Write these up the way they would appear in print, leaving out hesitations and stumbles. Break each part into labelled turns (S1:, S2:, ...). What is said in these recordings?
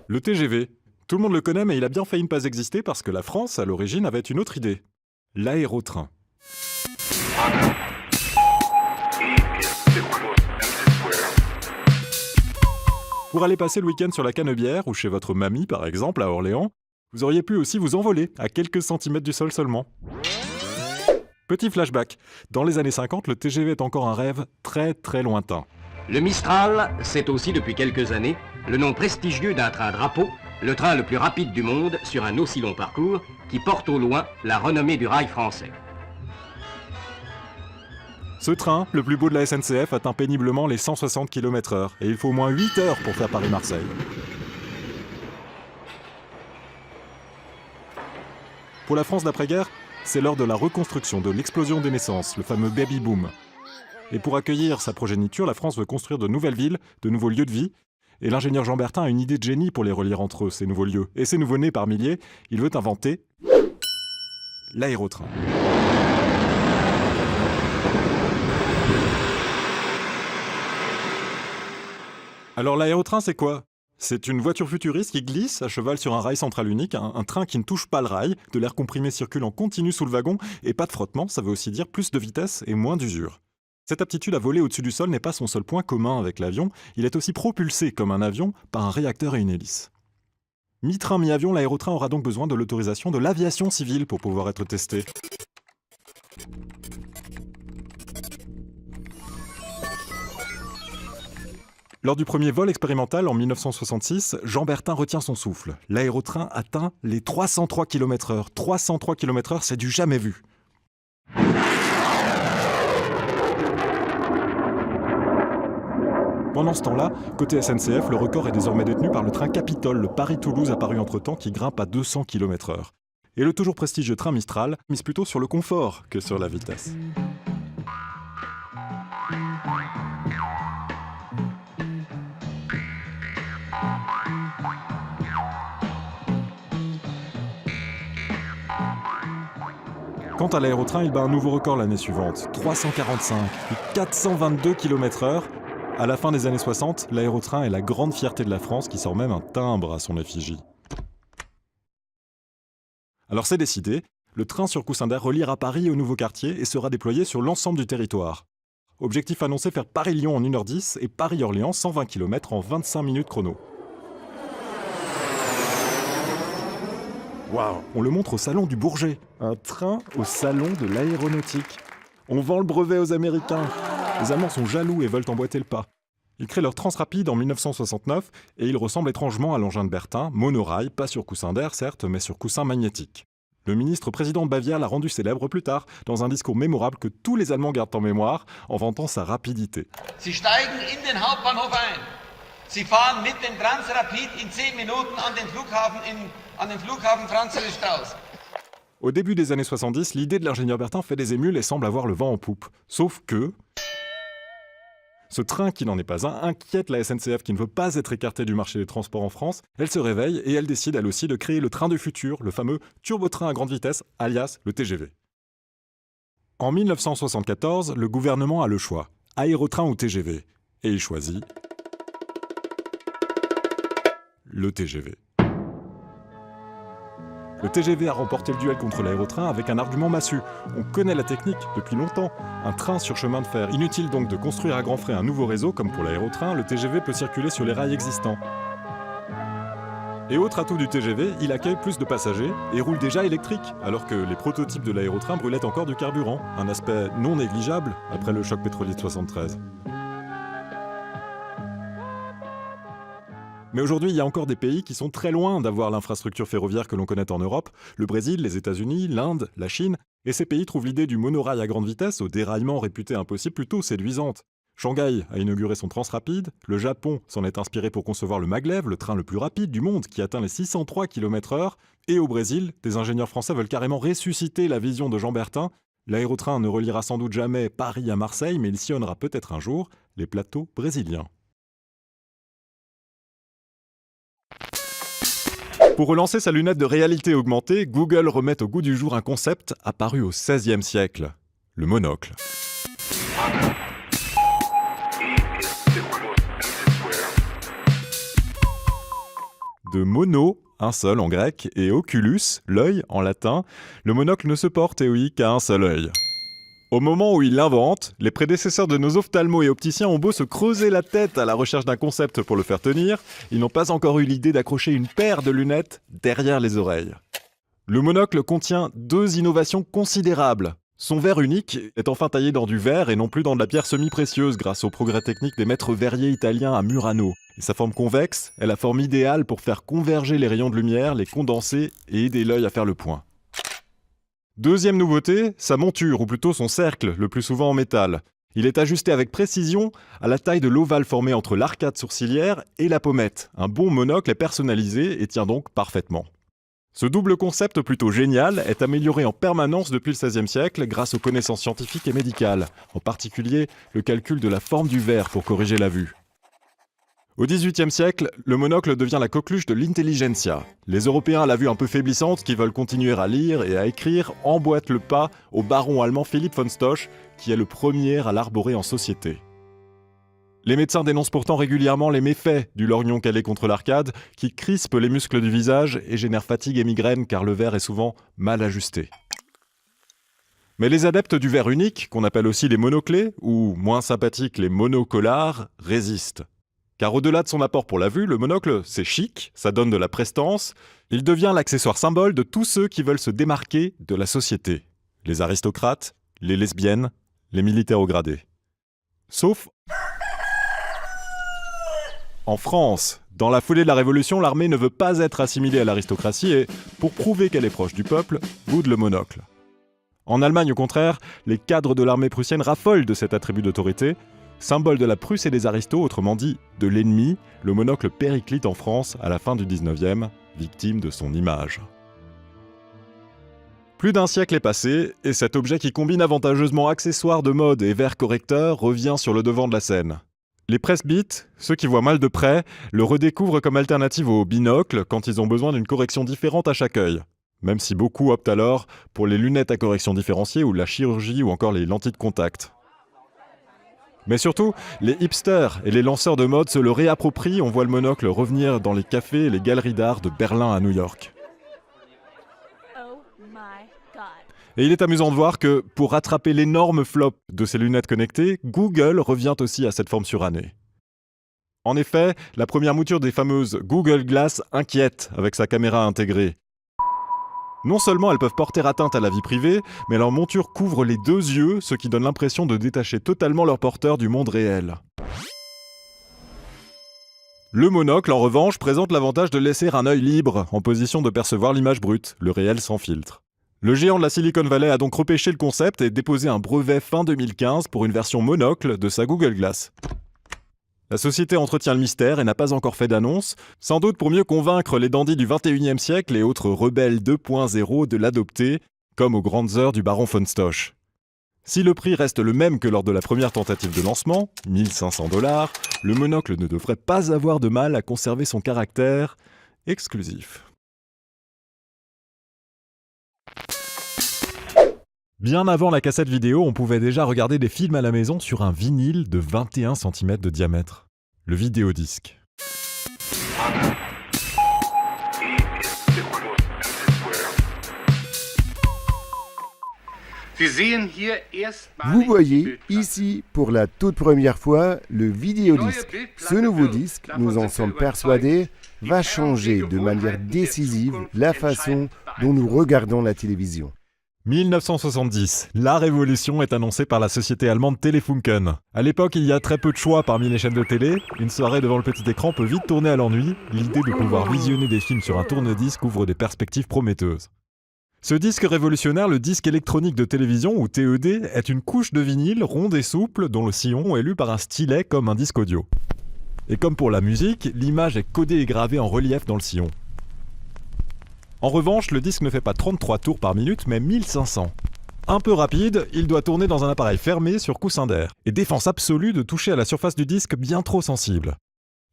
S1: Le TGV. Tout le monde le connaît, mais il a bien failli ne pas exister parce que la France, à l'origine, avait une autre idée. L'aérotrain. Pour aller passer le week-end sur la Canebière ou chez votre mamie, par exemple, à Orléans, vous auriez pu aussi vous envoler, à quelques centimètres du sol seulement. Petit flashback. Dans les années 50, le TGV est encore un rêve très très lointain.
S2: Le Mistral, c'est aussi depuis quelques années le nom prestigieux d'un train drapeau, le train le plus rapide du monde sur un aussi long parcours qui porte au loin la renommée du rail français.
S1: Ce train, le plus beau de la SNCF, atteint péniblement les 160 km/h et il faut au moins 8 heures pour faire Paris-Marseille. Pour la France d'après-guerre, c'est l'heure de la reconstruction, de l'explosion des naissances, le fameux baby-boom. Et pour accueillir sa progéniture, la France veut construire de nouvelles villes, de nouveaux lieux de vie. Et l'ingénieur Jean Bertin a une idée de génie pour les relier entre eux, ces nouveaux lieux. Et ces nouveaux-nés par milliers, il veut inventer l'aérotrain. Alors l'aérotrain, c'est quoi ? C'est une voiture futuriste qui glisse à cheval sur un rail central unique, un train qui ne touche pas le rail, de l'air comprimé circule en continu sous le wagon, et pas de frottement, ça veut aussi dire plus de vitesse et moins d'usure. Cette aptitude à voler au-dessus du sol n'est pas son seul point commun avec l'avion, il est aussi propulsé comme un avion par un réacteur et une hélice. Mi-train, mi-avion, l'aérotrain aura donc besoin de l'autorisation de l'aviation civile pour pouvoir être testé. Lors du premier vol expérimental en 1966, Jean Bertin retient son souffle. L'aérotrain atteint les 303 km/h. 303 km/h, c'est du jamais vu. Pendant ce temps-là, côté SNCF, le record est désormais détenu par le train Capitole, le Paris-Toulouse apparu entre-temps qui grimpe à 200 km/h. Et le toujours prestigieux train Mistral mise plutôt sur le confort que sur la vitesse. Quant à l'aérotrain, il bat un nouveau record l'année suivante, 345, puis 422 km/h. À la fin des années 60, l'aérotrain est la grande fierté de la France qui sort même un timbre à son effigie. Alors c'est décidé, le train sur coussin d'air reliera Paris au nouveau quartier et sera déployé sur l'ensemble du territoire. Objectif annoncé, faire Paris-Lyon en 1h10 et Paris-Orléans 120 km en 25 minutes chrono. Waouh, on le montre au salon du Bourget. Un train au salon de l'aéronautique. On vend le brevet aux Américains. Les Allemands sont jaloux et veulent emboîter le pas. Ils créent leur Transrapide en 1969 et ils ressemblent étrangement à l'engin de Bertin, monorail, pas sur coussin d'air certes, mais sur coussin magnétique. Le ministre-président de Bavière l'a rendu célèbre plus tard, dans un discours mémorable que tous les Allemands gardent en mémoire, en vantant sa rapidité.
S3: Sie steigen in den Hauptbahnhof ein. Sie fahren mit dem Transrapid in 10 Minuten an den Flughafen Franz Josef Strauß.
S1: Au début des années 70, l'idée de l'ingénieur Bertin fait des émules et semble avoir le vent en poupe. Sauf que ce train, qui n'en est pas un, inquiète la SNCF qui ne veut pas être écartée du marché des transports en France. Elle se réveille et elle décide elle aussi de créer le train du futur, le fameux turbotrain à grande vitesse, alias le TGV. En 1974, le gouvernement a le choix, aérotrain ou TGV, et il choisit le TGV. Le TGV a remporté le duel contre l'aérotrain avec un argument massu. On connaît la technique depuis longtemps. Un train sur chemin de fer. Inutile donc de construire à grands frais un nouveau réseau comme pour l'aérotrain, le TGV peut circuler sur les rails existants. Et autre atout du TGV, il accueille plus de passagers et roule déjà électrique, alors que les prototypes de l'aérotrain brûlaient encore du carburant. Un aspect non négligeable après le choc pétrolier de 73. Mais aujourd'hui, il y a encore des pays qui sont très loin d'avoir l'infrastructure ferroviaire que l'on connaît en Europe. Le Brésil, les États-Unis, l'Inde, la Chine. Et ces pays trouvent l'idée du monorail à grande vitesse, au déraillement réputé impossible, plutôt séduisante. Shanghai a inauguré son Transrapide, le Japon s'en est inspiré pour concevoir le Maglev, le train le plus rapide du monde qui atteint les 603 km/h. Et au Brésil, des ingénieurs français veulent carrément ressusciter la vision de Jean Bertin. L'aérotrain ne reliera sans doute jamais Paris à Marseille, mais il sillonnera peut-être un jour les plateaux brésiliens. Pour relancer sa lunette de réalité augmentée, Google remet au goût du jour un concept apparu au XVIe siècle, le monocle. De mono, un seul en grec, et oculus, l'œil en latin, le monocle ne se porte qu'à un seul œil. Au moment où il l'invente, les prédécesseurs de nos ophtalmos et opticiens ont beau se creuser la tête à la recherche d'un concept pour le faire tenir, ils n'ont pas encore eu l'idée d'accrocher une paire de lunettes derrière les oreilles. Le monocle contient 2 innovations considérables. Son verre unique est enfin taillé dans du verre et non plus dans de la pierre semi-précieuse grâce au progrès technique des maîtres verriers italiens à Murano. Et sa forme convexe est la forme idéale pour faire converger les rayons de lumière, les condenser et aider l'œil à faire le point. Deuxième nouveauté, sa monture, ou plutôt son cercle, le plus souvent en métal. Il est ajusté avec précision à la taille de l'ovale formé entre l'arcade sourcilière et la pommette. Un bon monocle est personnalisé et tient donc parfaitement. Ce double concept plutôt génial est amélioré en permanence depuis le XVIe siècle grâce aux connaissances scientifiques et médicales, en particulier le calcul de la forme du verre pour corriger la vue. Au XVIIIe siècle, le monocle devient la coqueluche de l'intelligentsia. Les Européens à la vue un peu faiblissante, qui veulent continuer à lire et à écrire, emboîtent le pas au baron allemand Philipp von Stosch, qui est le premier à l'arborer en société. Les médecins dénoncent pourtant régulièrement les méfaits du lorgnon calé contre l'arcade, qui crispe les muscles du visage et génère fatigue et migraine car le verre est souvent mal ajusté. Mais les adeptes du verre unique, qu'on appelle aussi les monoclés, ou moins sympathiques les monocolars, résistent. Car au-delà de son apport pour la vue, le monocle, c'est chic, ça donne de la prestance, il devient l'accessoire symbole de tous ceux qui veulent se démarquer de la société. Les aristocrates, les lesbiennes, les militaires au gradé. Sauf en France. Dans la foulée de la Révolution, l'armée ne veut pas être assimilée à l'aristocratie et, pour prouver qu'elle est proche du peuple, boude le monocle. En Allemagne, au contraire, les cadres de l'armée prussienne raffolent de cet attribut d'autorité. Symbole de la Prusse et des aristos, autrement dit de l'ennemi, le monocle périclite en France à la fin du XIXe, victime de son image. Plus d'un siècle est passé, et cet objet qui combine avantageusement accessoires de mode et verre correcteur revient sur le devant de la scène. Les presbytes, ceux qui voient mal de près, le redécouvrent comme alternative au binocle quand ils ont besoin d'une correction différente à chaque œil. Même si beaucoup optent alors pour les lunettes à correction différenciée ou la chirurgie ou encore les lentilles de contact. Mais surtout, les hipsters et les lanceurs de mode se le réapproprient, on voit le monocle revenir dans les cafés et les galeries d'art de Berlin à New York. Et il est amusant de voir que, pour rattraper l'énorme flop de ces lunettes connectées, Google revient aussi à cette forme surannée. En effet, la première mouture des fameuses Google Glass inquiète avec sa caméra intégrée. Non seulement elles peuvent porter atteinte à la vie privée, mais leur monture couvre les 2 yeux, ce qui donne l'impression de détacher totalement leur porteur du monde réel. Le monocle, en revanche, présente l'avantage de laisser un œil libre, en position de percevoir l'image brute, le réel sans filtre. Le géant de la Silicon Valley a donc repêché le concept et déposé un brevet fin 2015 pour une version monocle de sa Google Glass. La société entretient le mystère et n'a pas encore fait d'annonce, sans doute pour mieux convaincre les dandys du XXIe siècle et autres rebelles 2.0 de l'adopter, comme aux grandes heures du baron von Stosch. Si le prix reste le même que lors de la première tentative de lancement, 1500 $, le monocle ne devrait pas avoir de mal à conserver son caractère exclusif. Bien avant la cassette vidéo, on pouvait déjà regarder des films à la maison sur un vinyle de 21 cm de diamètre. Le vidéodisque.
S4: Vous voyez ici pour la toute première fois le vidéodisque. Ce nouveau disque, nous en sommes persuadés, va changer de manière décisive la façon dont nous regardons la télévision.
S1: 1970, la révolution est annoncée par la société allemande Telefunken. À l'époque, il y a très peu de choix parmi les chaînes de télé. Une soirée devant le petit écran peut vite tourner à l'ennui. L'idée de pouvoir visionner des films sur un tourne-disque ouvre des perspectives prometteuses. Ce disque révolutionnaire, le disque électronique de télévision, ou TED, est une couche de vinyle ronde et souple dont le sillon est lu par un stylet comme un disque audio. Et comme pour la musique, l'image est codée et gravée en relief dans le sillon. En revanche, le disque ne fait pas 33 tours par minute, mais 1500. Un peu rapide, il doit tourner dans un appareil fermé sur coussin d'air. Et défense absolue de toucher à la surface du disque bien trop sensible.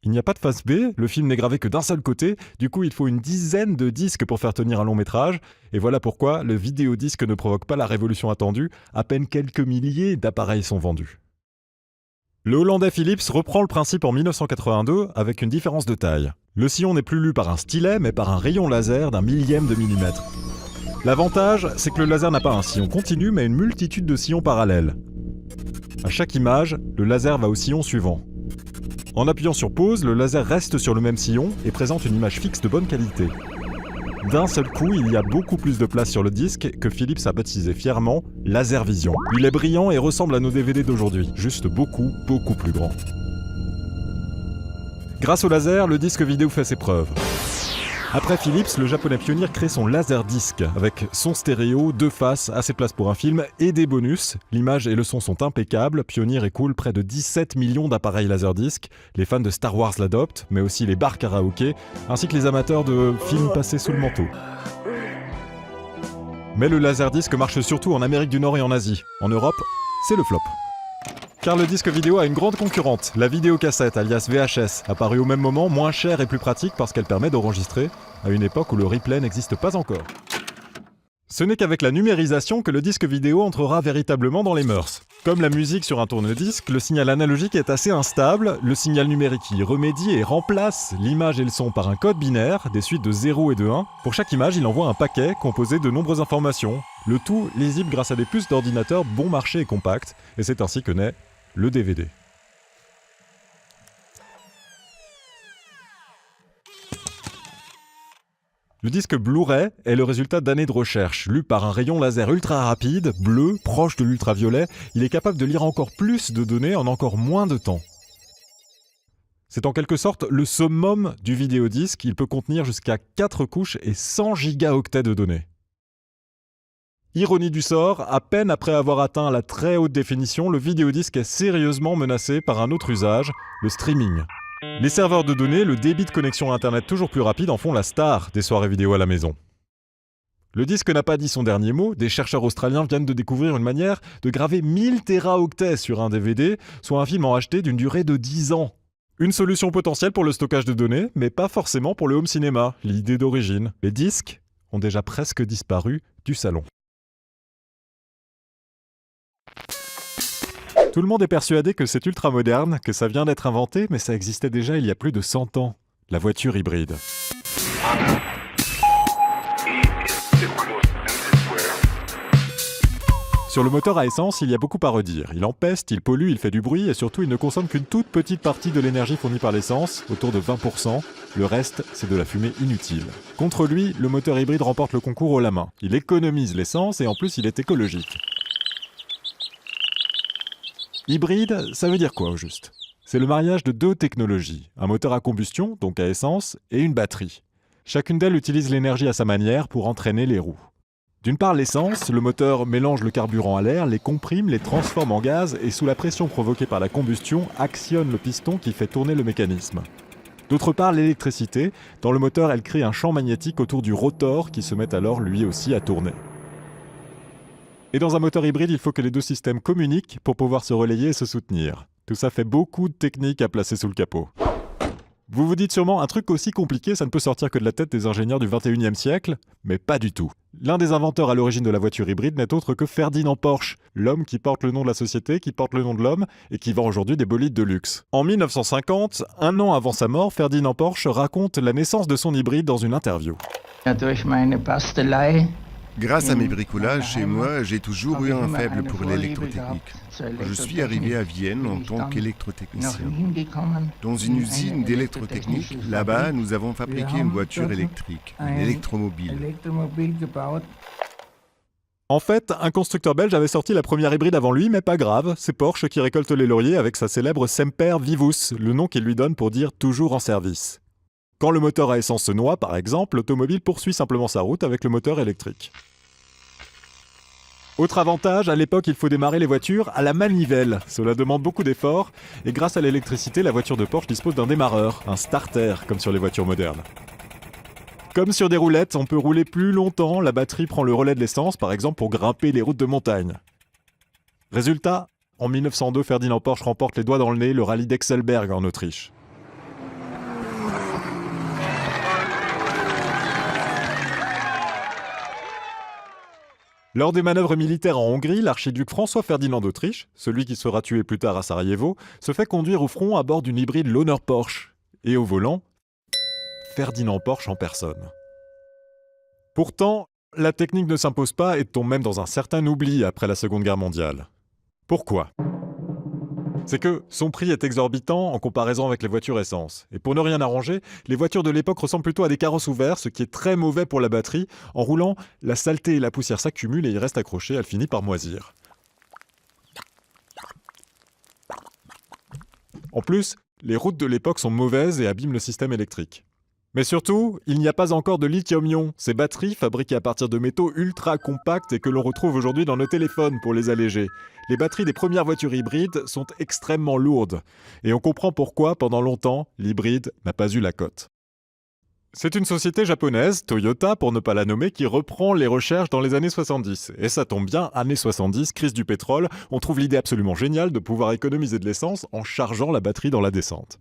S1: Il n'y a pas de face B, le film n'est gravé que d'un seul côté, du coup il faut une dizaine de disques pour faire tenir un long métrage, et voilà pourquoi le vidéodisque ne provoque pas la révolution attendue, à peine quelques milliers d'appareils sont vendus. Le Hollandais Philips reprend le principe en 1982 avec une différence de taille. Le sillon n'est plus lu par un stylet, mais par un rayon laser d'un millième de millimètre. L'avantage, c'est que le laser n'a pas un sillon continu, mais une multitude de sillons parallèles. À chaque image, le laser va au sillon suivant. En appuyant sur pause, le laser reste sur le même sillon et présente une image fixe de bonne qualité. D'un seul coup, il y a beaucoup plus de place sur le disque que Philips a baptisé fièrement Laser Vision. Il est brillant et ressemble à nos DVD d'aujourd'hui, juste beaucoup plus grand. Grâce au laser, le disque vidéo fait ses preuves. Après Philips, le japonais Pioneer crée son Laserdisc, avec son stéréo, 2 faces, assez de place pour un film, et des bonus. L'image et le son sont impeccables, Pioneer écoule près de 17 millions d'appareils Laserdisc. Les fans de Star Wars l'adoptent, mais aussi les bars karaoké, ainsi que les amateurs de films passés sous le manteau. Mais le Laserdisc marche surtout en Amérique du Nord et en Asie. En Europe, c'est le flop. Car le disque vidéo a une grande concurrente, la vidéocassette alias VHS, apparue au même moment, moins chère et plus pratique parce qu'elle permet d'enregistrer à une époque où le replay n'existe pas encore. Ce n'est qu'avec la numérisation que le disque vidéo entrera véritablement dans les mœurs. Comme la musique sur un tourne-disque, le signal analogique est assez instable, le signal numérique y remédie et remplace l'image et le son par un code binaire, des suites de 0 et de 1. Pour chaque image, il envoie un paquet composé de nombreuses informations, le tout lisible grâce à des puces d'ordinateurs bon marché et compactes, et c'est ainsi que naît le DVD. Le disque Blu-ray est le résultat d'années de recherche. Lu par un rayon laser ultra rapide, bleu, proche de l'ultraviolet, il est capable de lire encore plus de données en encore moins de temps. C'est en quelque sorte le summum du vidéodisque, il peut contenir jusqu'à 4 couches et 100 gigaoctets de données. Ironie du sort, à peine après avoir atteint la très haute définition, le vidéodisque est sérieusement menacé par un autre usage, le streaming. Les serveurs de données, le débit de connexion à Internet toujours plus rapide en font la star des soirées vidéo à la maison. Le disque n'a pas dit son dernier mot, des chercheurs australiens viennent de découvrir une manière de graver 1000 téraoctets sur un DVD, soit un film en HD d'une durée de 10 ans. Une solution potentielle pour le stockage de données, mais pas forcément pour le home cinéma, l'idée d'origine. Les disques ont déjà presque disparu du salon. Tout le monde est persuadé que c'est ultra moderne, que ça vient d'être inventé, mais ça existait déjà il y a plus de 100 ans. La voiture hybride. Sur le moteur à essence, il y a beaucoup à redire. Il empeste, il pollue, il fait du bruit et surtout il ne consomme qu'une toute petite partie de l'énergie fournie par l'essence, autour de 20%. Le reste, c'est de la fumée inutile. Contre lui, le moteur hybride remporte le concours haut la main. Il économise l'essence et en plus il est écologique. Hybride, ça veut dire quoi au juste ? C'est le mariage de 2 technologies, un moteur à combustion, donc à essence, et une batterie. Chacune d'elles utilise l'énergie à sa manière pour entraîner les roues. D'une part, l'essence, le moteur mélange le carburant à l'air, les comprime, les transforme en gaz et sous la pression provoquée par la combustion, actionne le piston qui fait tourner le mécanisme. D'autre part, l'électricité, dans le moteur, elle crée un champ magnétique autour du rotor qui se met alors lui aussi à tourner. Et dans un moteur hybride, il faut que les 2 systèmes communiquent pour pouvoir se relayer et se soutenir. Tout ça fait beaucoup de techniques à placer sous le capot. Vous vous dites sûrement, un truc aussi compliqué, ça ne peut sortir que de la tête des ingénieurs du 21e siècle, mais pas du tout. L'un des inventeurs à l'origine de la voiture hybride n'est autre que Ferdinand Porsche, l'homme qui porte le nom de la société, qui porte le nom de l'homme et qui vend aujourd'hui des bolides de luxe. En 1950, un an avant sa mort, Ferdinand Porsche raconte la naissance de son hybride dans une interview.
S4: Grâce à mes bricolages chez moi, j'ai toujours eu un faible pour l'électrotechnique. Je suis arrivé à Vienne en tant qu'électrotechnicien. Dans une usine d'électrotechnique, là-bas, nous avons fabriqué une voiture électrique, une électromobile.
S1: En fait, un constructeur belge avait sorti la première hybride avant lui, mais pas grave, c'est Porsche qui récolte les lauriers avec sa célèbre Semper Vivus, le nom qu'il lui donne pour dire « toujours en service ». Quand le moteur à essence se noie, par exemple, l'automobile poursuit simplement sa route avec le moteur électrique. Autre avantage, à l'époque, il faut démarrer les voitures à la manivelle. Cela demande beaucoup d'efforts, et grâce à l'électricité, la voiture de Porsche dispose d'un démarreur, un starter, comme sur les voitures modernes. Comme sur des roulettes, on peut rouler plus longtemps, la batterie prend le relais de l'essence, par exemple pour grimper les routes de montagne. Résultat, en 1902, Ferdinand Porsche remporte les doigts dans le nez le rallye d'Exelberg en Autriche. Lors des manœuvres militaires en Hongrie, l'archiduc François-Ferdinand d'Autriche, celui qui sera tué plus tard à Sarajevo, se fait conduire au front à bord d'une hybride Launer Porsche. Et au volant, Ferdinand Porsche en personne. Pourtant, la technique ne s'impose pas et tombe même dans un certain oubli après la Seconde Guerre mondiale. Pourquoi ? C'est que son prix est exorbitant en comparaison avec les voitures essence. Et pour ne rien arranger, les voitures de l'époque ressemblent plutôt à des carrosses ouverts, ce qui est très mauvais pour la batterie. En roulant, la saleté et la poussière s'accumulent et y restent accrochées, elle finit par moisir. En plus, les routes de l'époque sont mauvaises et abîment le système électrique. Mais surtout, il n'y a pas encore de lithium-ion, ces batteries fabriquées à partir de métaux ultra compacts et que l'on retrouve aujourd'hui dans nos téléphones pour les alléger. Les batteries des premières voitures hybrides sont extrêmement lourdes. Et on comprend pourquoi, pendant longtemps, l'hybride n'a pas eu la cote. C'est une société japonaise, Toyota pour ne pas la nommer, qui reprend les recherches dans les années 70. Et ça tombe bien, années 70, crise du pétrole, on trouve l'idée absolument géniale de pouvoir économiser de l'essence en chargeant la batterie dans la descente.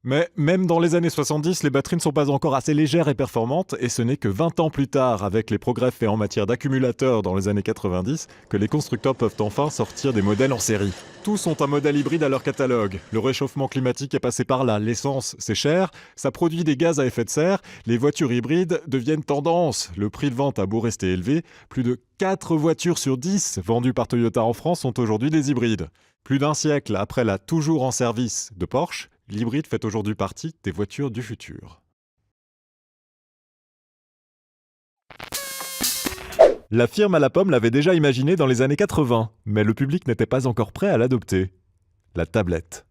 S1: Mais même dans les années 70, les batteries ne sont pas encore assez légères et performantes, et ce n'est que 20 ans plus tard, avec les progrès faits en matière d'accumulateurs dans les années 90, que les constructeurs peuvent enfin sortir des modèles en série. Tous ont un modèle hybride à leur catalogue. Le réchauffement climatique est passé par là, l'essence c'est cher, ça produit des gaz à effet de serre, les voitures hybrides deviennent tendance. Le prix de vente a beau rester élevé, plus de 4 voitures sur 10 vendues par Toyota en France sont aujourd'hui des hybrides. Plus d'un siècle après la toujours en service de Porsche, l'hybride fait aujourd'hui partie des voitures du futur. La firme à la pomme l'avait déjà imaginé dans les années 80, mais le public n'était pas encore prêt à l'adopter. La tablette.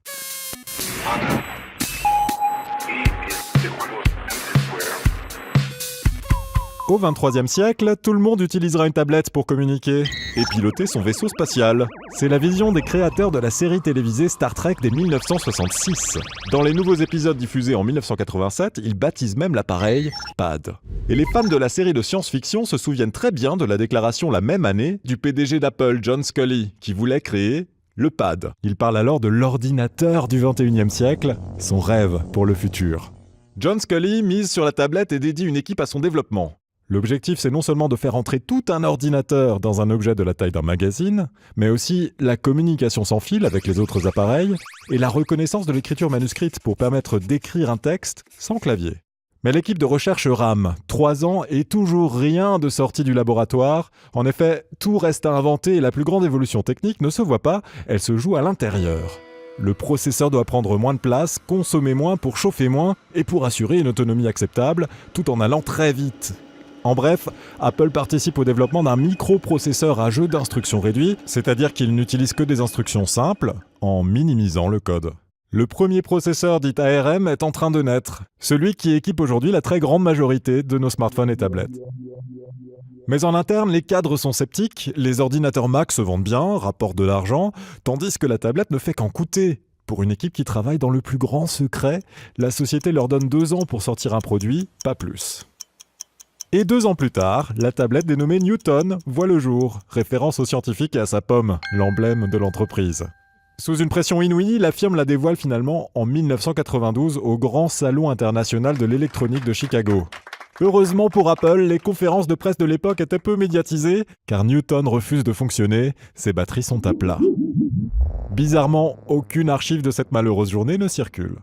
S1: Au XXIIIe siècle, tout le monde utilisera une tablette pour communiquer et piloter son vaisseau spatial. C'est la vision des créateurs de la série télévisée Star Trek dès 1966. Dans les nouveaux épisodes diffusés en 1987, ils baptisent même l'appareil PAD. Et les fans de la série de science-fiction se souviennent très bien de la déclaration la même année du PDG d'Apple, John Sculley, qui voulait créer le PAD. Il parle alors de l'ordinateur du XXIe siècle, son rêve pour le futur. John Sculley mise sur la tablette et dédie une équipe à son développement. L'objectif, c'est non seulement de faire entrer tout un ordinateur dans un objet de la taille d'un magazine, mais aussi la communication sans fil avec les autres appareils et la reconnaissance de l'écriture manuscrite pour permettre d'écrire un texte sans clavier. Mais l'équipe de recherche rame. 3 ans et toujours rien de sorti du laboratoire. En effet, tout reste à inventer et la plus grande évolution technique ne se voit pas, elle se joue à l'intérieur. Le processeur doit prendre moins de place, consommer moins pour chauffer moins et pour assurer une autonomie acceptable, tout en allant très vite. En bref, Apple participe au développement d'un microprocesseur à jeu d'instructions réduit, c'est-à-dire qu'il n'utilise que des instructions simples, en minimisant le code. Le premier processeur dit ARM est en train de naître, celui qui équipe aujourd'hui la très grande majorité de nos smartphones et tablettes. Mais en interne, les cadres sont sceptiques, les ordinateurs Mac se vendent bien, rapportent de l'argent, tandis que la tablette ne fait qu'en coûter. Pour une équipe qui travaille dans le plus grand secret, la société leur donne 2 ans pour sortir un produit, pas plus. Et 2 ans plus tard, la tablette dénommée Newton voit le jour, référence au scientifique et à sa pomme, l'emblème de l'entreprise. Sous une pression inouïe, la firme la dévoile finalement en 1992 au Grand Salon international de l'électronique de Chicago. Heureusement pour Apple, les conférences de presse de l'époque étaient peu médiatisées, car Newton refuse de fonctionner, ses batteries sont à plat. Bizarrement, aucune archive de cette malheureuse journée ne circule.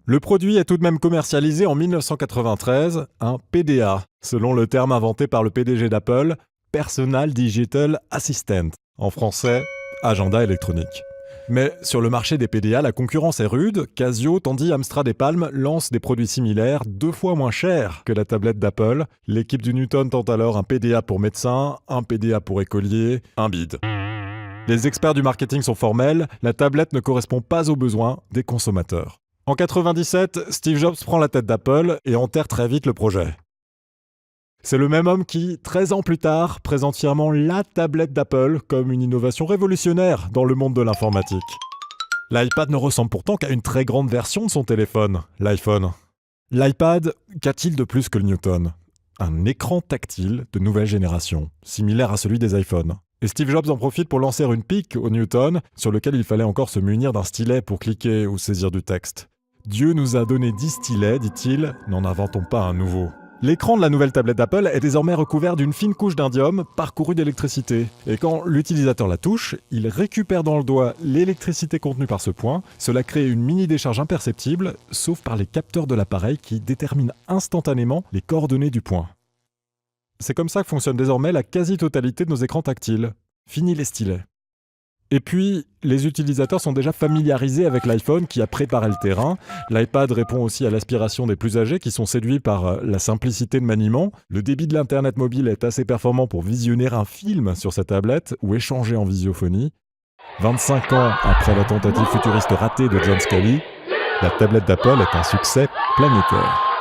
S1: Le produit est tout de même commercialisé en 1993, un PDA, selon le terme inventé par le PDG d'Apple, Personal Digital Assistant, en français, agenda électronique. Mais sur le marché des PDA, la concurrence est rude. Casio, Tandy, Amstrad et Palm lancent des produits similaires 2 fois moins chers que la tablette d'Apple. L'équipe du Newton tente alors un PDA pour médecin, un PDA pour écolier, un bide. Les experts du marketing sont formels, la tablette ne correspond pas aux besoins des consommateurs. En 1997, Steve Jobs prend la tête d'Apple et enterre très vite le projet. C'est le même homme qui, 13 ans plus tard, présente fièrement la tablette d'Apple comme une innovation révolutionnaire dans le monde de l'informatique. L'iPad ne ressemble pourtant qu'à une très grande version de son téléphone, l'iPhone. L'iPad, qu'a-t-il de plus que le Newton ? Un écran tactile de nouvelle génération, similaire à celui des iPhones. Et Steve Jobs en profite pour lancer une pique au Newton, sur lequel il fallait encore se munir d'un stylet pour cliquer ou saisir du texte. « Dieu nous a donné 10 stylets, dit-il, n'en inventons pas un nouveau. » L'écran de la nouvelle tablette d'Apple est désormais recouvert d'une fine couche d'indium parcourue d'électricité. Et quand l'utilisateur la touche, il récupère dans le doigt l'électricité contenue par ce point. Cela crée une mini décharge imperceptible, sauf par les capteurs de l'appareil qui déterminent instantanément les coordonnées du point. C'est comme ça que fonctionne désormais la quasi-totalité de nos écrans tactiles. Fini les stylets. Et puis, les utilisateurs sont déjà familiarisés avec l'iPhone qui a préparé le terrain. L'iPad répond aussi à l'aspiration des plus âgés qui sont séduits par la simplicité de maniement. Le débit de l'Internet mobile est assez performant pour visionner un film sur sa tablette ou échanger en visiophonie. 25 ans après la tentative futuriste ratée de John Scully, la tablette d'Apple est un succès planétaire.